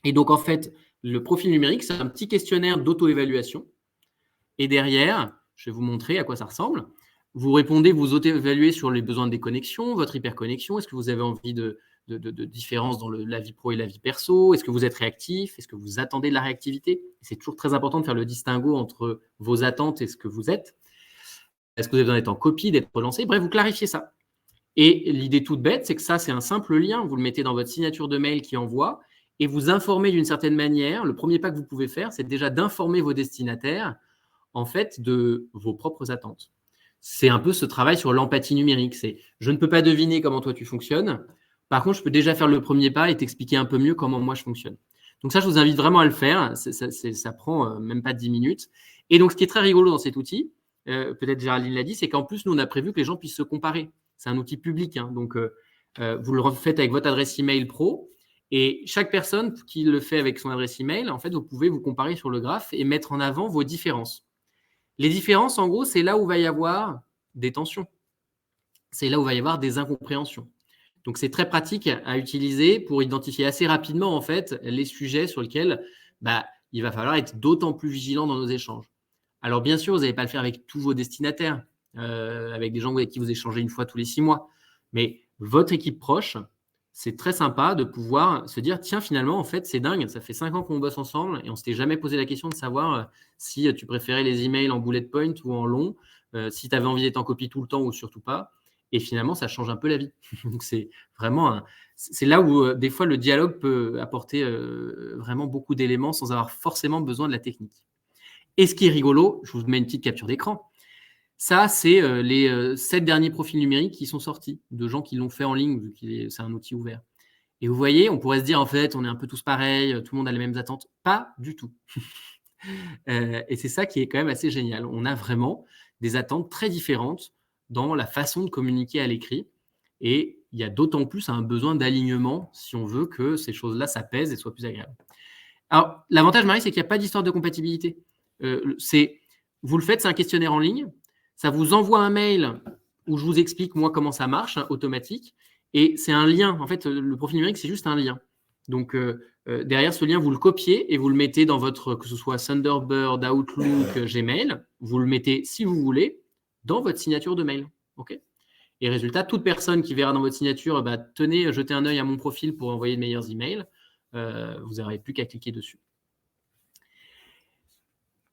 Et donc, en fait, le profil numérique, c'est un petit questionnaire d'auto-évaluation. Et derrière, je vais vous montrer à quoi ça ressemble. Vous répondez, vous auto-évaluez sur les besoins de déconnexion, votre hyperconnexion. Est-ce que vous avez envie de différence dans la vie pro et la vie perso? Est-ce que vous êtes réactif? Est-ce que vous attendez de la réactivité? C'est toujours très important de faire le distinguo entre vos attentes et ce que vous êtes. Est-ce que vous avez besoin d'être en copie, d'être relancé? Bref, vous clarifiez ça. Et l'idée toute bête, c'est que ça, c'est un simple lien. Vous le mettez dans votre signature de mail qui envoie et vous informez d'une certaine manière. Le premier pas que vous pouvez faire, c'est déjà d'informer vos destinataires en fait de vos propres attentes. C'est un peu ce travail sur l'empathie numérique. C'est je ne peux pas deviner comment toi tu fonctionnes. Par contre, je peux déjà faire le premier pas et t'expliquer un peu mieux comment moi je fonctionne. Donc ça, je vous invite vraiment à le faire. Ça prend même pas 10 minutes. Et donc, ce qui est très rigolo dans cet outil, peut-être Géraldine l'a dit, c'est qu'en plus, nous, on a prévu que les gens puissent se comparer. C'est un outil public. Donc, vous le faites avec votre adresse email pro. Et chaque personne qui le fait avec son adresse email, en fait, vous pouvez vous comparer sur le graphe et mettre en avant vos différences. Les différences, en gros, c'est là où va y avoir des tensions. C'est là où va y avoir des incompréhensions. Donc, c'est très pratique à utiliser pour identifier assez rapidement, en fait, les sujets sur lesquels il va falloir être d'autant plus vigilant dans nos échanges. Alors, bien sûr, vous n'allez pas le faire avec tous vos destinataires, avec des gens avec qui vous échangez une fois tous les 6 mois. Mais votre équipe proche, c'est très sympa de pouvoir se dire, tiens, finalement, en fait, c'est dingue, ça fait 5 ans qu'on bosse ensemble et on ne s'était jamais posé la question de savoir si tu préférais les emails en bullet point ou en long, si tu avais envie d'être en copie tout le temps ou surtout pas. et finalement, ça change un peu la vie. Donc, c'est vraiment c'est là où des fois le dialogue peut apporter vraiment beaucoup d'éléments sans avoir forcément besoin de la technique. Et ce qui est rigolo, je vous mets une petite capture d'écran. Ça, c'est les 7 derniers profils numériques qui sont sortis, de gens qui l'ont fait en ligne, vu que c'est un outil ouvert. Et vous voyez, on pourrait se dire, en fait, on est un peu tous pareils, tout le monde a les mêmes attentes. Pas du tout. Et c'est ça qui est quand même assez génial. On a vraiment des attentes très différentes dans la façon de communiquer à l'écrit. Et il y a d'autant plus un besoin d'alignement si on veut que ces choses-là s'apaisent et soient plus agréables. Alors, l'avantage, Marie, c'est qu'il n'y a pas d'histoire de compatibilité. Vous le faites, c'est un questionnaire en ligne. Ça vous envoie un mail où je vous explique, moi, comment ça marche, automatique. Et c'est un lien. En fait, le profil numérique, c'est juste un lien. Donc, derrière ce lien, vous le copiez et vous le mettez dans votre, que ce soit Thunderbird, Outlook, Gmail. Vous le mettez, si vous voulez, dans votre signature de mail. OK ? Et résultat, toute personne qui verra dans votre signature, tenez, jetez un œil à mon profil pour envoyer de meilleurs emails. Vous n'aurez plus qu'à cliquer dessus.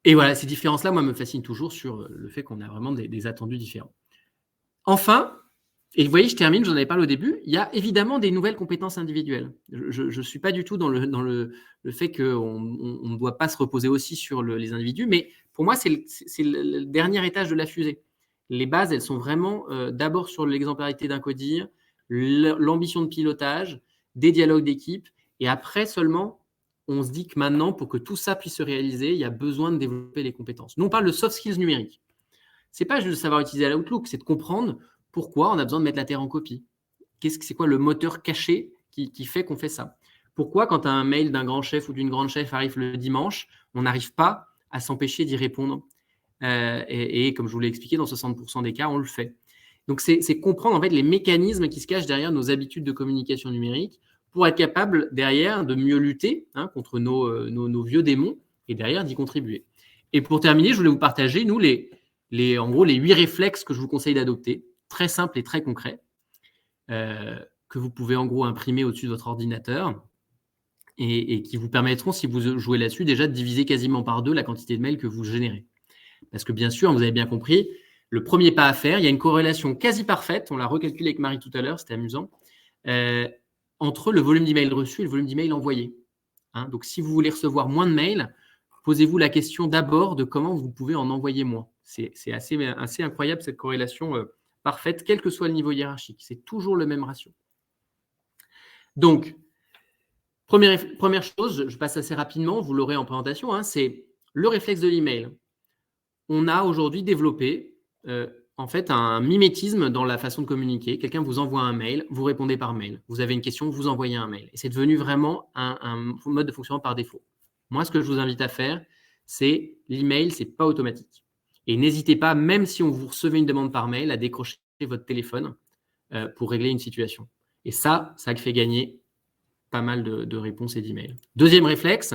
Et voilà, ces différences-là, moi, me fascinent toujours sur le fait qu'on a vraiment des attendus différents. Enfin, et vous voyez, je termine, j'en avais parlé au début, il y a évidemment des nouvelles compétences individuelles. Je ne suis pas du tout dans le fait qu'on ne doit pas se reposer aussi sur les individus, mais pour moi, c'est le dernier étage de la fusée. Les bases, elles sont vraiment d'abord sur l'exemplarité d'un codir, l'ambition de pilotage, des dialogues d'équipe, et après seulement, on se dit que maintenant, pour que tout ça puisse se réaliser, il y a besoin de développer les compétences. Nous, on parle de soft skills numériques. Ce n'est pas juste de savoir utiliser l'Outlook, c'est de comprendre pourquoi on a besoin de mettre la terre en copie. C'est quoi le moteur caché qui fait qu'on fait ça? Pourquoi, quand un mail d'un grand chef ou d'une grande chef arrive le dimanche, on n'arrive pas à s'empêcher d'y répondre? Et comme je vous l'ai expliqué, dans 60% des cas, on le fait. Donc, c'est comprendre en fait les mécanismes qui se cachent derrière nos habitudes de communication numérique pour être capable derrière de mieux lutter contre nos vieux démons et derrière d'y contribuer. Et pour terminer, je voulais vous partager, nous, en gros, les 8 réflexes que je vous conseille d'adopter, très simples et très concrets, que vous pouvez en gros imprimer au-dessus de votre ordinateur et qui vous permettront, si vous jouez là-dessus, déjà de diviser quasiment par 2 la quantité de mails que vous générez. Parce que bien sûr, vous avez bien compris, le premier pas à faire, il y a une corrélation quasi parfaite, on l'a recalculé avec Marie tout à l'heure, c'était amusant, entre le volume d'emails reçus et le volume d'emails envoyés. Donc, si vous voulez recevoir moins de mails, posez-vous la question d'abord de comment vous pouvez en envoyer moins. C'est assez incroyable cette corrélation parfaite, quel que soit le niveau hiérarchique. C'est toujours le même ratio. Donc, première chose, je passe assez rapidement, vous l'aurez en présentation, c'est le réflexe de l'email. On a aujourd'hui développé en fait un mimétisme dans la façon de communiquer. Quelqu'un vous envoie un mail, vous répondez par mail. Vous avez une question, vous envoyez un mail. Et c'est devenu vraiment un mode de fonctionnement par défaut. Moi, ce que je vous invite à faire, c'est l'email, c'est pas automatique. Et n'hésitez pas, même si on vous recevez une demande par mail, à décrocher votre téléphone pour régler une situation. Et ça fait gagner pas mal de réponses et d'emails. Deuxième réflexe,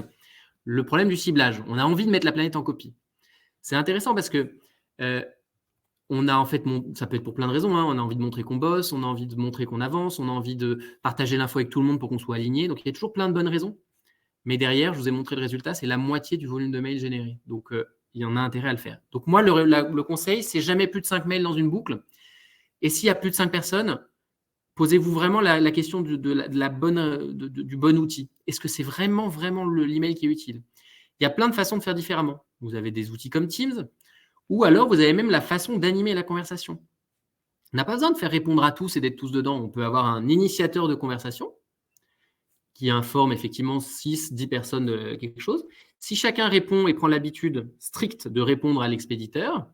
le problème du ciblage. On a envie de mettre la planète en copie. C'est intéressant parce que on a en fait, ça peut être pour plein de raisons, on a envie de montrer qu'on bosse, on a envie de montrer qu'on avance, on a envie de partager l'info avec tout le monde pour qu'on soit aligné. Donc, il y a toujours plein de bonnes raisons. Mais derrière, je vous ai montré le résultat, c'est la moitié du volume de mails généré. Donc, il y en a intérêt à le faire. Donc, moi, le conseil, c'est jamais plus de 5 mails dans une boucle. Et s'il y a plus de 5 personnes, posez-vous vraiment la question du bon outil. Est-ce que c'est vraiment l'email qui est utile? Il y a plein de façons de faire différemment. Vous avez des outils comme Teams, ou alors vous avez même la façon d'animer la conversation. On n'a pas besoin de faire répondre à tous et d'être tous dedans. On peut avoir un initiateur de conversation qui informe effectivement 6, 10 personnes de quelque chose. Si chacun répond et prend l'habitude stricte de répondre à l'expéditeur,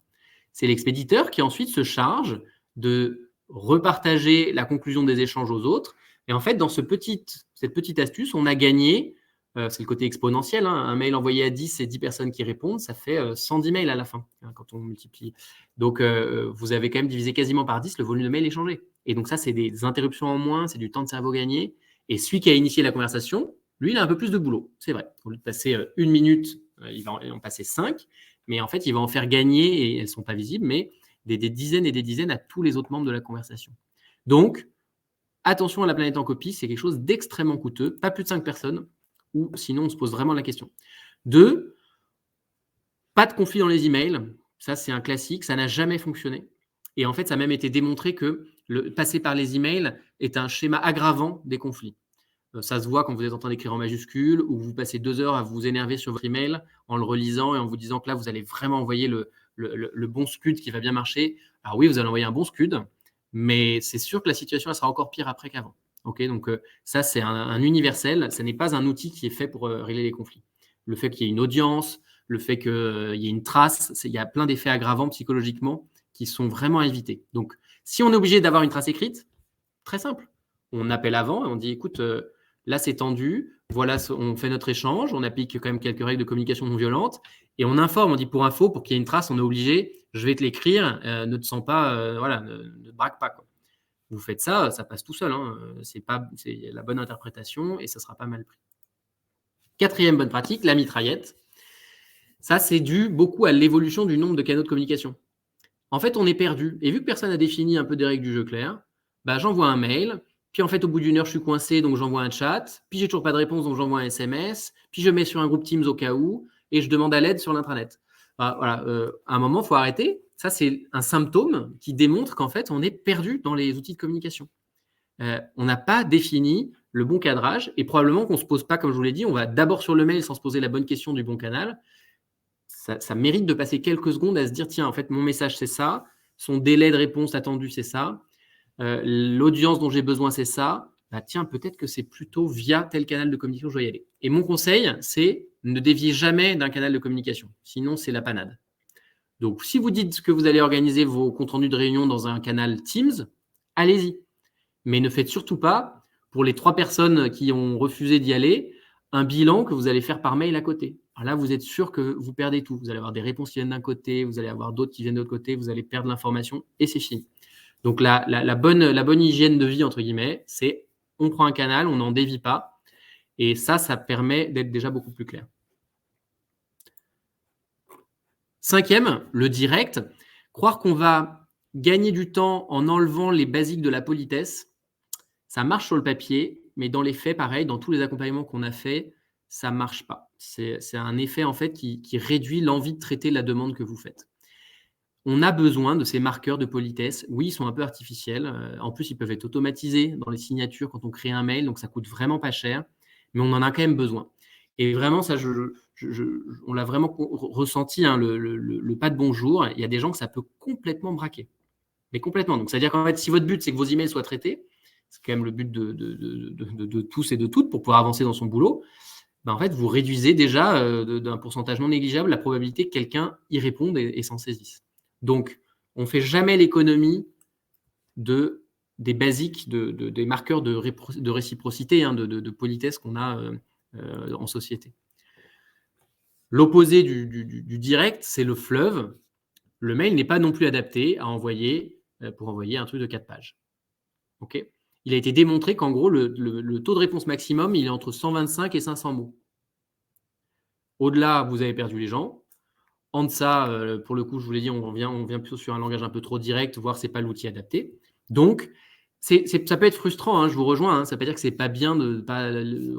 c'est l'expéditeur qui ensuite se charge de repartager la conclusion des échanges aux autres. Et en fait, dans cette petite astuce, on a gagné, c'est le côté exponentiel, un mail envoyé à 10 et 10 personnes qui répondent, ça fait 110 mails à la fin, quand on multiplie. Donc, vous avez quand même divisé quasiment par 10 le volume de mails échangés. Et donc ça, c'est des interruptions en moins, c'est du temps de cerveau gagné. Et celui qui a initié la conversation, lui, il a un peu plus de boulot, c'est vrai. Au lieu de passer 1 minute, il va en passer 5, mais en fait, il va en faire gagner, et elles ne sont pas visibles, mais des dizaines et des dizaines à tous les autres membres de la conversation. Donc, attention à la planète en copie, c'est quelque chose d'extrêmement coûteux, pas plus de 5 personnes, ou sinon on se pose vraiment la question. 2, pas de conflit dans les emails, ça c'est un classique, ça n'a jamais fonctionné. Et en fait, ça a même été démontré que passer par les emails est un schéma aggravant des conflits. Ça se voit quand vous êtes en train d'écrire en majuscule ou vous passez 2 heures à vous énerver sur votre email en le relisant et en vous disant que là, vous allez vraiment envoyer le bon scud qui va bien marcher. Alors oui, vous allez envoyer un bon scud, mais c'est sûr que la situation elle sera encore pire après qu'avant. Okay, donc ça, c'est un universel. Ce n'est pas un outil qui est fait pour régler les conflits. Le fait qu'il y ait une audience, le fait qu'il y ait une trace, il y a plein d'effets aggravants psychologiquement qui sont vraiment à éviter. Donc, si on est obligé d'avoir une trace écrite, très simple. On appelle avant et on dit, écoute, là, c'est tendu. Voilà, on fait notre échange. On applique quand même quelques règles de communication non violente. Et on informe, on dit pour info, pour qu'il y ait une trace, on est obligé, je vais te l'écrire, ne te sens pas, voilà, ne braque pas, quoi. Vous faites ça, ça passe tout seul. Hein. C'est la bonne interprétation et ça sera pas mal pris. 4e bonne pratique, la mitraillette. Ça, c'est dû beaucoup à l'évolution du nombre de canaux de communication. En fait, on est perdu. Et vu que personne n'a défini un peu des règles du jeu clair, bah, j'envoie un mail. Puis en fait, au bout d'une heure, je suis coincé, donc j'envoie un chat. Puis j'ai toujours pas de réponse, donc j'envoie un SMS. Puis je mets sur un groupe Teams au cas où. Et je demande à l'aide sur l'intranet. Voilà, à un moment, il faut arrêter. Ça, c'est un symptôme qui démontre qu'en fait, on est perdu dans les outils de communication. On n'a pas défini le bon cadrage. Et probablement qu'on ne se pose pas, comme je vous l'ai dit, on va d'abord sur le mail sans se poser la bonne question du bon canal. Ça mérite de passer quelques secondes à se dire, tiens, en fait, mon message, c'est ça. Son délai de réponse attendu, c'est ça. L'audience dont j'ai besoin, c'est ça. Bah, tiens, peut-être que c'est plutôt via tel canal de communication que je dois y aller. Et mon conseil, c'est ne déviez jamais d'un canal de communication. Sinon, c'est la panade. Donc, si vous dites que vous allez organiser vos comptes rendus de réunion dans un canal Teams, allez-y. Mais ne faites surtout pas, pour les 3 personnes qui ont refusé d'y aller, un bilan que vous allez faire par mail à côté. Alors là, vous êtes sûr que vous perdez tout. Vous allez avoir des réponses qui viennent d'un côté, vous allez avoir d'autres qui viennent de l'autre côté, vous allez perdre l'information et c'est fini. Donc, la bonne hygiène de vie, entre guillemets, c'est on prend un canal, on n'en dévie pas. Et ça permet d'être déjà beaucoup plus clair. 5e, le direct. Croire qu'on va gagner du temps en enlevant les basiques de la politesse, ça marche sur le papier, mais dans les faits, pareil, dans tous les accompagnements qu'on a fait, ça ne marche pas. C'est un effet en fait qui réduit l'envie de traiter la demande que vous faites. On a besoin de ces marqueurs de politesse. Oui, ils sont un peu artificiels. En plus, ils peuvent être automatisés dans les signatures quand on crée un mail, donc ça coûte vraiment pas cher, mais on en a quand même besoin. Et vraiment, ça, on l'a vraiment ressenti, hein, le pas de bonjour. Il y a des gens que ça peut complètement braquer. Mais complètement. Donc, c'est-à-dire qu'en fait, si votre but, c'est que vos emails soient traités, c'est quand même le but de tous et de toutes pour pouvoir avancer dans son boulot, ben en fait, vous réduisez déjà d'un pourcentage non négligeable la probabilité que quelqu'un y réponde et s'en saisisse. Donc, on ne fait jamais l'économie des basiques, des marqueurs de réciprocité, hein, de politesse qu'on a en société. L'opposé du direct, c'est le fleuve. Le mail n'est pas non plus adapté à envoyer pour envoyer un truc de 4 pages. Okay. Il a été démontré qu'en gros, le taux de réponse maximum, il est entre 125 et 500 mots. Au-delà, vous avez perdu les gens. En deçà, pour le coup, je vous l'ai dit, on vient plutôt sur un langage un peu trop direct, voire ce n'est pas l'outil adapté. Donc, ça peut être frustrant, hein, je vous rejoins, hein, ça ne veut pas dire que ce n'est pas bien de ne pas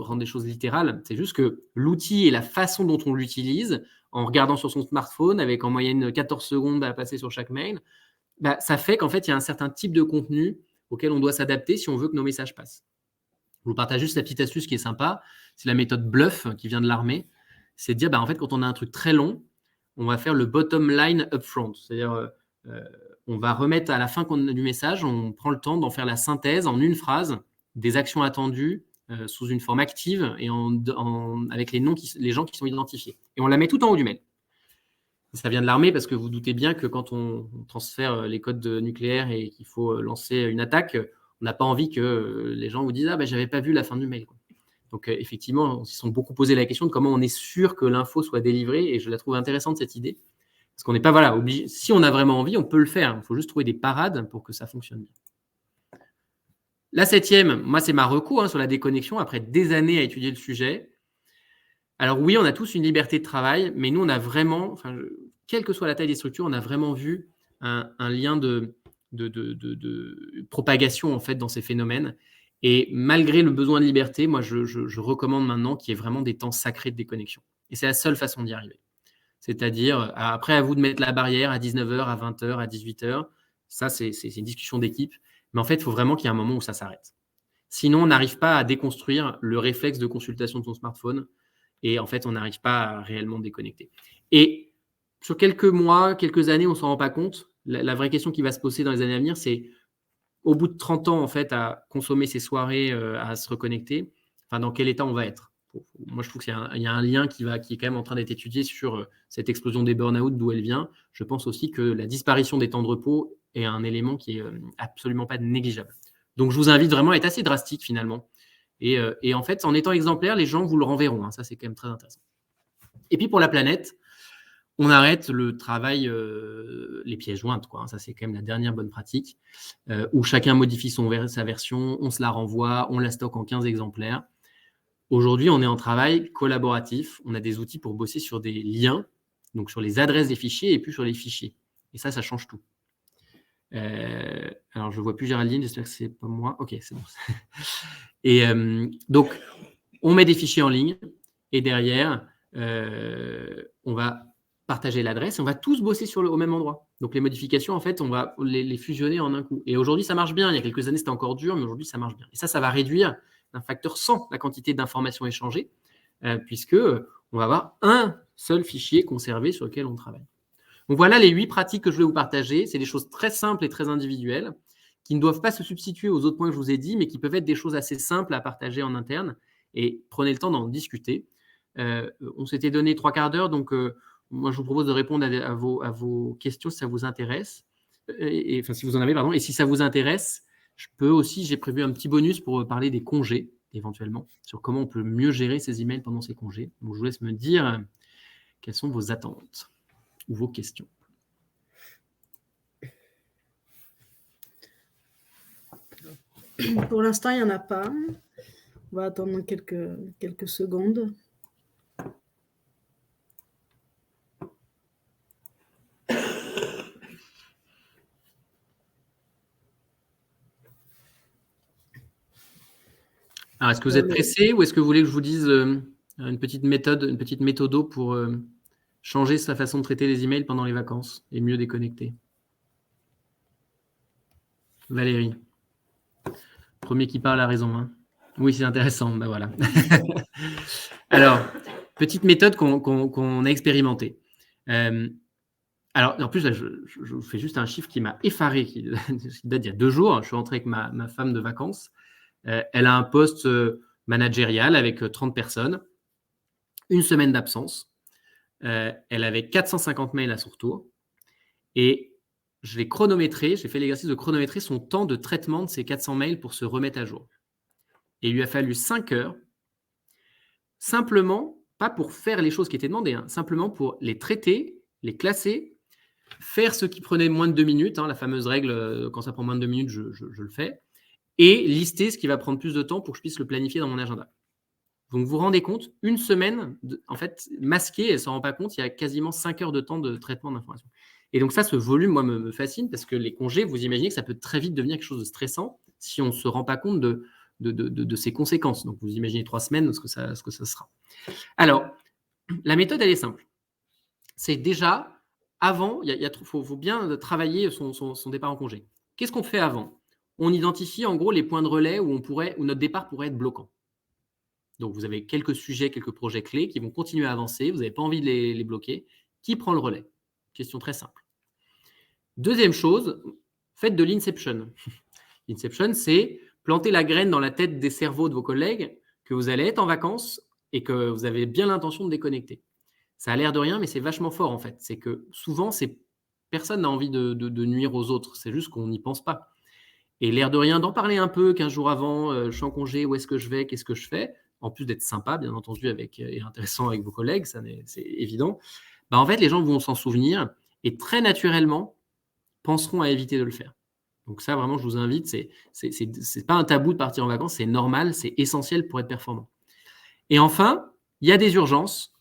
rendre des choses littérales. C'est juste que l'outil et la façon dont on l'utilise, en regardant sur son smartphone, avec en moyenne 14 secondes à passer sur chaque mail, bah, ça fait qu'en fait, il y a un certain type de contenu auquel on doit s'adapter si on veut que nos messages passent. Je vous partage juste la petite astuce qui est sympa, c'est la méthode BLUF qui vient de l'armée. C'est de dire, bah, en fait, quand on a un truc très long, on va faire le bottom line upfront. C'est-à-dire, on va remettre à la fin du message, on prend le temps d'en faire la synthèse en une phrase des actions attendues sous une forme active et avec les gens qui sont identifiés. Et on la met tout en haut du mail. Et ça vient de l'armée parce que vous doutez bien que quand on transfère les codes nucléaires et qu'il faut lancer une attaque, on n'a pas envie que les gens vous disent « Ah, ben, j'avais pas vu la fin du mail ». Donc, effectivement, on s'y sont beaucoup posé la question de comment on est sûr que l'info soit délivrée et je la trouve intéressante, cette idée. Parce qu'on n'est pas obligé. Si on a vraiment envie, on peut le faire. Il faut juste trouver des parades pour que ça fonctionne bien. La 7e, moi, c'est ma reco sur la déconnexion après des années à étudier le sujet. Alors oui, on a tous une liberté de travail, mais nous, on a vraiment, quelle que soit la taille des structures, on a vraiment vu un lien de propagation en fait dans ces phénomènes. Et malgré le besoin de liberté, moi, je recommande maintenant qu'il y ait vraiment des temps sacrés de déconnexion. Et c'est la seule façon d'y arriver. C'est-à-dire, après, à vous de mettre la barrière à 19h, à 20h, à 18h. Ça, c'est une discussion d'équipe. Mais en fait, il faut vraiment qu'il y ait un moment où ça s'arrête. Sinon, on n'arrive pas à déconstruire le réflexe de consultation de son smartphone. Et en fait, on n'arrive pas à réellement déconnecter. Et sur quelques mois, quelques années, on ne s'en rend pas compte. La vraie question qui va se poser dans les années à venir, c'est au bout de 30 ans, en fait, à consommer ces soirées, à se reconnecter, dans quel état on va être. Moi, je trouve qu'il y a un lien qui est quand même en train d'être étudié sur cette explosion des burn-out, d'où elle vient. Je pense aussi que la disparition des temps de repos est un élément qui est absolument pas négligeable. Donc, je vous invite vraiment à être assez drastique finalement. Et en fait, en étant exemplaire, les gens vous le renverront. Ça, c'est quand même très intéressant. Et puis, pour la planète, on arrête le travail, les pièces jointes, quoi. Ça, c'est quand même la dernière bonne pratique, où chacun modifie sa version, on se la renvoie, on la stocke en 15 exemplaires. Aujourd'hui, on est en travail collaboratif. On a des outils pour bosser sur des liens, donc sur les adresses des fichiers et plus sur les fichiers. Et ça change tout. Alors, je ne vois plus Géraldine, j'espère que ce n'est pas moi. Ok, c'est bon. Et donc, on met des fichiers en ligne et derrière, on va partager l'adresse et on va tous bosser au même endroit. Donc, les modifications, en fait, on va les fusionner en un coup. Et aujourd'hui, ça marche bien. Il y a quelques années, c'était encore dur, mais aujourd'hui, ça marche bien. Et ça va réduire d'un facteur 100 la quantité d'informations échangées, puisque on va avoir un seul fichier conservé sur lequel on travaille. Donc, voilà les 8 pratiques que je vais vous partager. C'est des choses très simples et très individuelles qui ne doivent pas se substituer aux autres points que je vous ai dit, mais qui peuvent être des choses assez simples à partager en interne. Et prenez le temps d'en discuter. On s'était donné 3 quarts d'heure, donc moi, je vous propose de répondre à vos questions si ça vous intéresse. Enfin, si vous en avez, pardon. Et si ça vous intéresse, j'ai prévu un petit bonus pour parler des congés, éventuellement, sur comment on peut mieux gérer ses emails pendant ces congés. Donc, je vous laisse me dire quelles sont vos attentes ou vos questions. Pour l'instant, il n'y en a pas. On va attendre quelques secondes. Alors, est-ce que vous êtes pressé ou est-ce que vous voulez que je vous dise une petite méthode pour changer sa façon de traiter les emails pendant les vacances et mieux déconnecter? Valérie. Premier qui parle a raison. Hein. Oui, c'est intéressant. Ben voilà. Alors, petite méthode qu'on a expérimentée. Alors, en plus, là, je vous fais juste un chiffre qui m'a effaré, qui date d'il y a 2 jours. Je suis rentré avec ma femme de vacances. Elle a un poste managérial avec 30 personnes, une semaine d'absence. Elle avait 450 mails à son retour. Et je l'ai chronométré, j'ai fait l'exercice de chronométrer son temps de traitement de ces 400 mails pour se remettre à jour. Et il lui a fallu 5 heures, simplement, pas pour faire les choses qui étaient demandées, simplement pour les traiter, les classer, faire ce qui prenait moins de 2 minutes, la fameuse règle, quand ça prend moins de 2 minutes, je le fais, et lister ce qui va prendre plus de temps pour que je puisse le planifier dans mon agenda. Donc, vous vous rendez compte, une semaine, en fait, masquée, elle ne s'en rend pas compte, il y a quasiment 5 heures de temps de traitement d'informations. Et donc ça, ce volume, moi, me fascine parce que les congés, vous imaginez que ça peut très vite devenir quelque chose de stressant si on ne se rend pas compte de ses conséquences. Donc, vous imaginez 3 semaines, ce que ça sera. Alors, la méthode, elle est simple. C'est déjà, avant, faut bien travailler son départ en congé. Qu'est-ce qu'on fait avant? On identifie en gros les points de relais où notre départ pourrait être bloquant. Donc, vous avez quelques sujets, quelques projets clés qui vont continuer à avancer. Vous n'avez pas envie de les bloquer. Qui prend le relais? Question très simple. Deuxième chose, faites de l'inception. L'inception, c'est planter la graine dans la tête des cerveaux de vos collègues que vous allez être en vacances et que vous avez bien l'intention de déconnecter. Ça a l'air de rien, mais c'est vachement fort en fait. C'est que souvent, personne n'a envie de nuire aux autres. C'est juste qu'on n'y pense pas. Et l'air de rien, d'en parler un peu 15 jours avant, je suis en congé, où est-ce que je vais, qu'est-ce que je fais, en plus d'être sympa, bien entendu, et intéressant avec vos collègues, c'est évident. En fait, les gens vont s'en souvenir et très naturellement penseront à éviter de le faire. Donc ça, vraiment, je vous invite, c'est pas un tabou de partir en vacances, c'est normal, c'est essentiel pour être performant. Et enfin, il y a des urgences.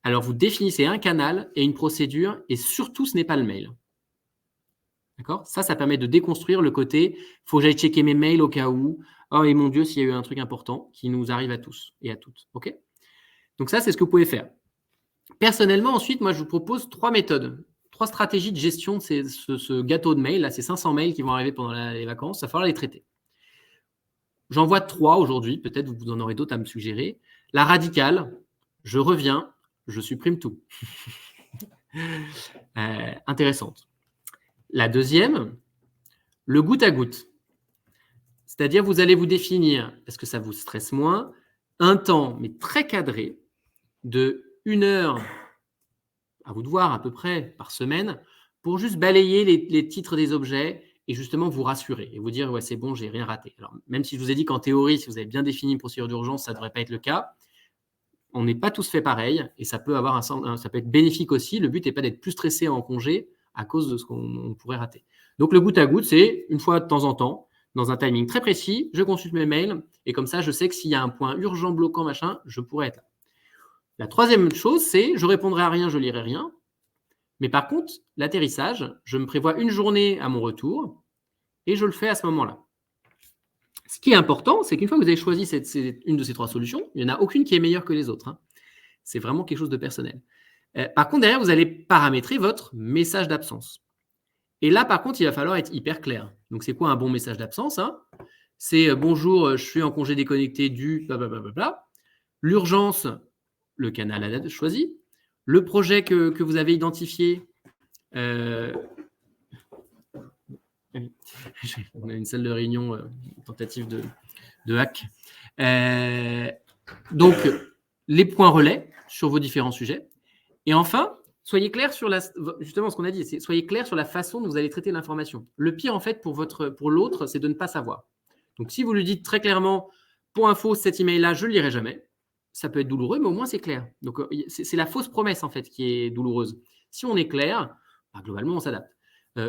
Alors, vous définissez un canal et une procédure, et surtout, ce n'est pas le mail. D'accord ? Ça permet de déconstruire le côté « faut que j'aille checker mes mails au cas où, oh et mon Dieu, s'il y a eu un truc important qui nous arrive à tous et à toutes. » Ok ? Donc ça, c'est ce que vous pouvez faire. Personnellement, ensuite, moi, je vous propose 3 stratégies de gestion de ce gâteau de mails. Là, ces 500 mails qui vont arriver pendant les vacances. Il va falloir les traiter. J'en vois 3 aujourd'hui. Peut-être vous en aurez d'autres à me suggérer. La radicale, je reviens, je supprime tout. Intéressante. La deuxième, le goutte à goutte. C'est-à-dire, vous allez vous définir, parce que ça vous stresse moins, un temps, mais très cadré, de 1 heure, à vous de voir à peu près, par semaine, pour juste balayer les titres des objets et justement vous rassurer et vous dire, ouais, c'est bon, j'ai rien raté. Alors, même si je vous ai dit qu'en théorie, si vous avez bien défini une procédure d'urgence, ça ne devrait pas être le cas, on n'est pas tous fait pareil et ça peut avoir ça peut être bénéfique aussi. Le but n'est pas d'être plus stressé en congé à cause de ce qu'on pourrait rater. Donc, le goutte à goutte, c'est une fois de temps en temps, dans un timing très précis, je consulte mes mails et comme ça, je sais que s'il y a un point urgent, bloquant, machin, je pourrais être là. La troisième chose, c'est je répondrai à rien, je lirai rien. Mais par contre, l'atterrissage, je me prévois une journée à mon retour et je le fais à ce moment-là. Ce qui est important, c'est qu'une fois que vous avez choisi une de ces 3 solutions, il n'y en a aucune qui est meilleure que les autres. Hein. C'est vraiment quelque chose de personnel. Par contre, derrière, vous allez paramétrer votre message d'absence. Et là, par contre, il va falloir être hyper clair. Donc, c'est quoi un bon message d'absence, hein? C'est bonjour, je suis en congé déconnecté du blablabla. L'urgence, le canal choisi. Le projet que vous avez identifié. On a une salle de réunion, tentative de hack. Donc, les points relais sur vos différents sujets. Et enfin, soyez clair sur justement ce qu'on a dit, c'est soyez clair sur la façon dont vous allez traiter l'information. Le pire, en fait, pour l'autre, c'est de ne pas savoir. Donc, si vous lui dites très clairement, pour info, cet email-là, je ne le lirai jamais, ça peut être douloureux, mais au moins, c'est clair. Donc, c'est la fausse promesse, en fait, qui est douloureuse. Si on est clair, globalement, on s'adapte.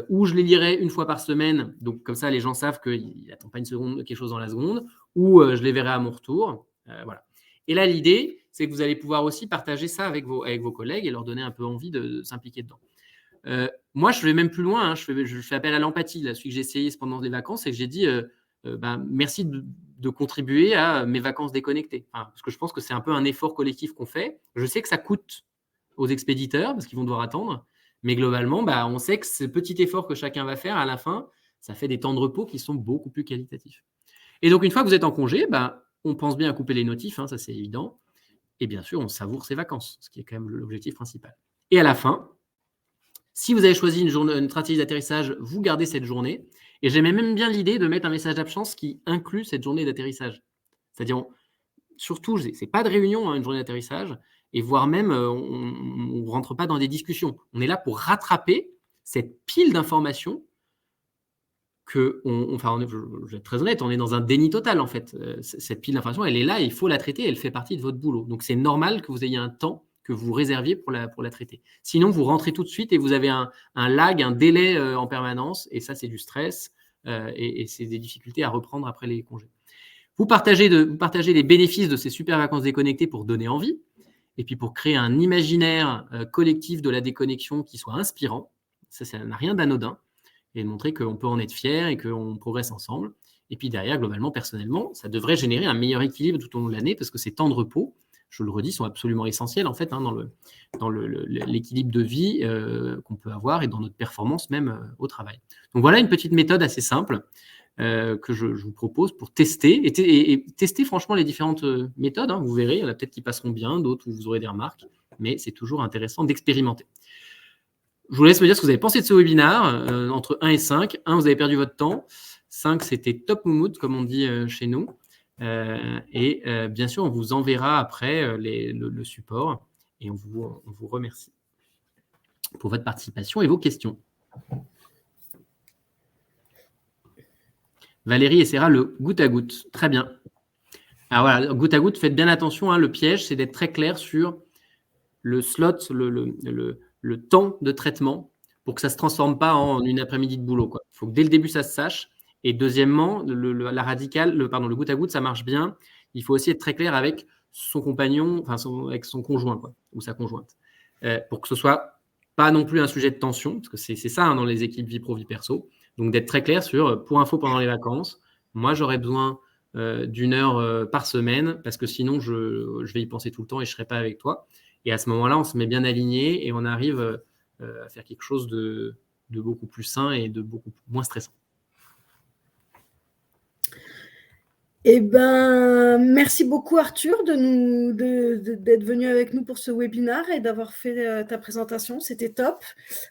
Ou je les lirai une fois par semaine, donc comme ça, les gens savent qu'il n'attend pas une seconde, quelque chose dans la seconde, ou je les verrai à mon retour. Voilà. Et là, l'idée, c'est que vous allez pouvoir aussi partager ça avec vos collègues et leur donner un peu envie de s'impliquer dedans. Moi, je vais même plus loin. Hein, je fais appel à l'empathie. Là, celui que j'ai essayé pendant les vacances, c'est que j'ai dit merci de contribuer à mes vacances déconnectées. Enfin, parce que je pense que c'est un peu un effort collectif qu'on fait. Je sais que ça coûte aux expéditeurs parce qu'ils vont devoir attendre. Mais globalement, on sait que ce petit effort que chacun va faire, à la fin, ça fait des temps de repos qui sont beaucoup plus qualitatifs. Et donc, une fois que vous êtes en congé, on pense bien à couper les notifs, hein, ça c'est évident. Et bien sûr, on savoure ses vacances, ce qui est quand même l'objectif principal. Et à la fin, si vous avez choisi une stratégie d'atterrissage, vous gardez cette journée. Et j'aimais même bien l'idée de mettre un message d'absence qui inclut cette journée d'atterrissage. C'est-à-dire, surtout, ce n'est pas de réunion, hein, une journée d'atterrissage. Et voire même, on ne rentre pas dans des discussions. On est là pour rattraper cette pile d'informations je vais être très honnête, on est dans un déni total, en fait. Cette pile d'informations, elle est là, il faut la traiter, elle fait partie de votre boulot. Donc, c'est normal que vous ayez un temps que vous réserviez pour la traiter. Sinon, vous rentrez tout de suite et vous avez un lag, un délai en permanence. Et ça, c'est du stress et c'est des difficultés à reprendre après les congés. Vous partagez les bénéfices de ces super vacances déconnectées pour donner envie. Et puis pour créer un imaginaire collectif de la déconnexion qui soit inspirant, ça n'a rien d'anodin, et de montrer qu'on peut en être fier et qu'on progresse ensemble. Et puis derrière, globalement, personnellement, ça devrait générer un meilleur équilibre tout au long de l'année parce que ces temps de repos, je le redis, sont absolument essentiels en fait, hein, dans l'équilibre de vie qu'on peut avoir et dans notre performance même au travail. Donc voilà une petite méthode assez simple que je vous propose pour tester et tester franchement les différentes méthodes. Hein, vous verrez, il y en a peut-être qui passeront bien, d'autres où vous aurez des remarques, mais c'est toujours intéressant d'expérimenter. Je vous laisse me dire ce que vous avez pensé de ce webinaire entre 1 et 5. 1, vous avez perdu votre temps. 5, c'était top moumoute, comme on dit chez nous. Et bien sûr, on vous enverra après le support et on vous remercie pour votre participation et vos questions. Valérie essaiera le goutte à goutte. Très bien. Alors voilà, goutte à goutte, faites bien attention. Hein, le piège, c'est d'être très clair sur le slot, le temps de traitement pour que ça ne se transforme pas en une après-midi de boulot. Il faut que dès le début, ça se sache. Et deuxièmement, la radicale, le goutte à goutte, ça marche bien. Il faut aussi être très clair avec son compagnon, avec son conjoint ou sa conjointe, pour que ce soit pas non plus un sujet de tension, parce que c'est ça hein, dans les équipes vie pro, vie perso. Donc, d'être très clair sur, pour info pendant les vacances, moi, j'aurais besoin d'1 heure par semaine, parce que sinon, je vais y penser tout le temps et je ne serai pas avec toi. Et à ce moment-là, on se met bien aligné et on arrive à faire quelque chose de beaucoup plus sain et de beaucoup moins stressant. Eh ben, merci beaucoup Arthur d'être venu avec nous pour ce webinaire et d'avoir fait ta présentation, c'était top.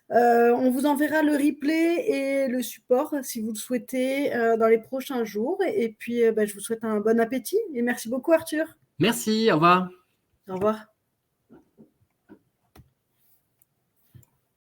On vous enverra le replay et le support si vous le souhaitez dans les prochains jours. Et puis, je vous souhaite un bon appétit et merci beaucoup Arthur. Merci, au revoir. Au revoir.